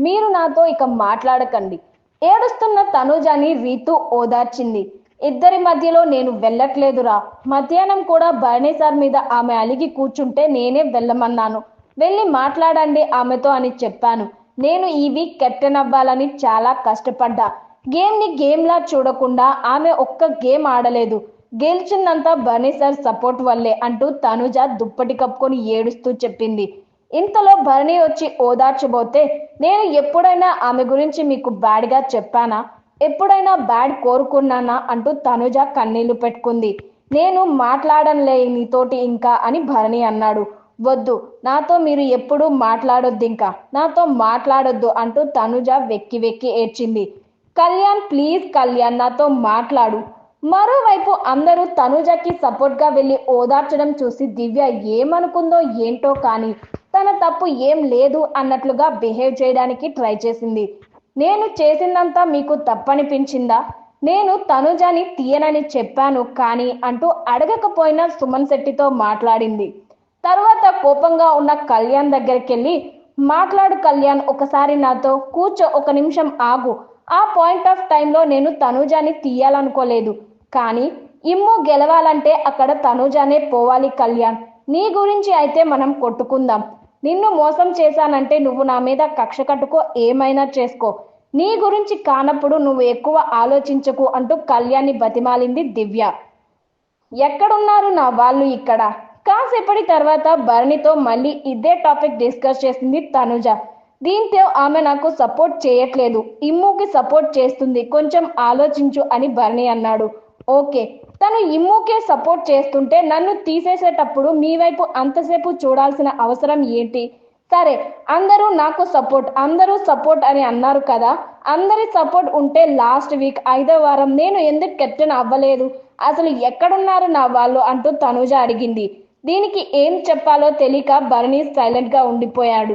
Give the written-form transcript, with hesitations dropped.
మీరు నాతో ఇక మాట్లాడకండి. ఏడుస్తున్న తనుజాని రీతు ఓదార్చింది. ఇద్దరి మధ్యలో నేను వెళ్ళట్లేదురా. మధ్యాహ్నం కూడా భరణి సార్ మీద ఆమె అలిగి కూర్చుంటే నేనే వెళ్ళమన్నాను. వెళ్ళి మాట్లాడండి ఆమెతో అని చెప్పాను. నేను ఈ వీక్ కెప్టెన్ అవ్వాలని చాలా కష్టపడ్డా. గేమ్ని గేమ్లా చూడకుండా ఆమె ఒక్క గేమ్ ఆడలేదు. గెలిచిందంతా భరణి సార్ సపోర్ట్ వల్లే అంటూ తనుజ దుప్పటి కప్పుకొని ఏడుస్తూ చెప్పింది. ఇంతలో భరణి వచ్చి ఓదార్చబోతే, నేను ఎప్పుడైనా ఆమె గురించి మీకు బ్యాడ్గా చెప్పానా? ఎప్పుడైనా బ్యాడ్ కోరుకున్నానా అంటూ తనుజ కన్నీళ్లు పెట్టుకుంది. నేను మాట్లాడంలే నీతోటి ఇంకా అని భరణి అన్నాడు. వద్దు, నాతో మీరు ఎప్పుడూ మాట్లాడొద్దు, ఇంకా నాతో మాట్లాడొద్దు అంటూ తనుజ వెక్కి వెక్కి ఏడ్చింది. కళ్యాణ్, ప్లీజ్ కళ్యాణ్, నాతో మాట్లాడు. మరోవైపు అందరూ తనుజకి సపోర్ట్గా వెళ్ళి ఓదార్చడం చూసి దివ్య ఏమనుకుందో ఏంటో కానీ తన తప్పు ఏం లేదు అన్నట్లుగా బిహేవ్ చేయడానికి ట్రై చేసింది. నేను చేసిందంతా మీకు తప్పనిపించిందా? నేను తనుజని తీయనని చెప్పాను కానీ అంటూ అడగకపోయినా సుమన్ శెట్టితో మాట్లాడింది. తర్వాత కోపంగా ఉన్న కళ్యాణ్ దగ్గరికి వెళ్ళి, మాట్లాడు కళ్యాణ్, ఒకసారి నాతో కూర్చో, ఒక నిమిషం ఆగు. ఆ పాయింట్ ఆఫ్ టైంలో నేను తనుజాని తీయాలనుకోలేదు, కానీ ఇమ్ము గెలవాలంటే అక్కడ తనుజానే పోవాలి కళ్యాణ్. నీ గురించి అయితే మనం కొట్టుకుందాం. నిన్ను మోసం చేశానంటే నువ్వు నా మీద కక్ష కట్టుకో, ఏమైనా చేసుకో. నీ గురించి కానప్పుడు నువ్వు ఎక్కువ ఆలోచించకు అంటూ కళ్యాణ్ని బతిమాలింది దివ్య. ఎక్కడున్నారు నా వాళ్ళు ఇక్కడ? కాసేపటి తర్వాత భరణితో మళ్ళీ ఇదే టాపిక్ డిస్కస్ చేసింది తనుజ. దీంతో ఆమె నాకు సపోర్ట్ చేయట్లేదు, ఇమ్ముకి సపోర్ట్ చేస్తుంది, కొంచెం ఆలోచించు అని భరణి అన్నాడు. ఓకే, తను ఇమ్ముకే సపోర్ట్ చేస్తుంటే నన్ను తీసేసేటప్పుడు మీ వైపు అంతసేపు చూడాల్సిన అవసరం ఏంటి? సరే, అందరూ నాకు సపోర్ట్, అందరూ సపోర్ట్ అని అన్నారు కదా. అందరి సపోర్ట్ ఉంటే లాస్ట్ వీక్ 5వ వారం నేను ఎందుకు కెప్టెన్ అవ్వలేదు? అసలు ఎక్కడున్నారు నా వాళ్ళు అంటూ తనుజ అడిగింది. దీనికి ఏం చెప్పాలో తెలియక భరణి సైలెంట్గా ఉండిపోయాడు.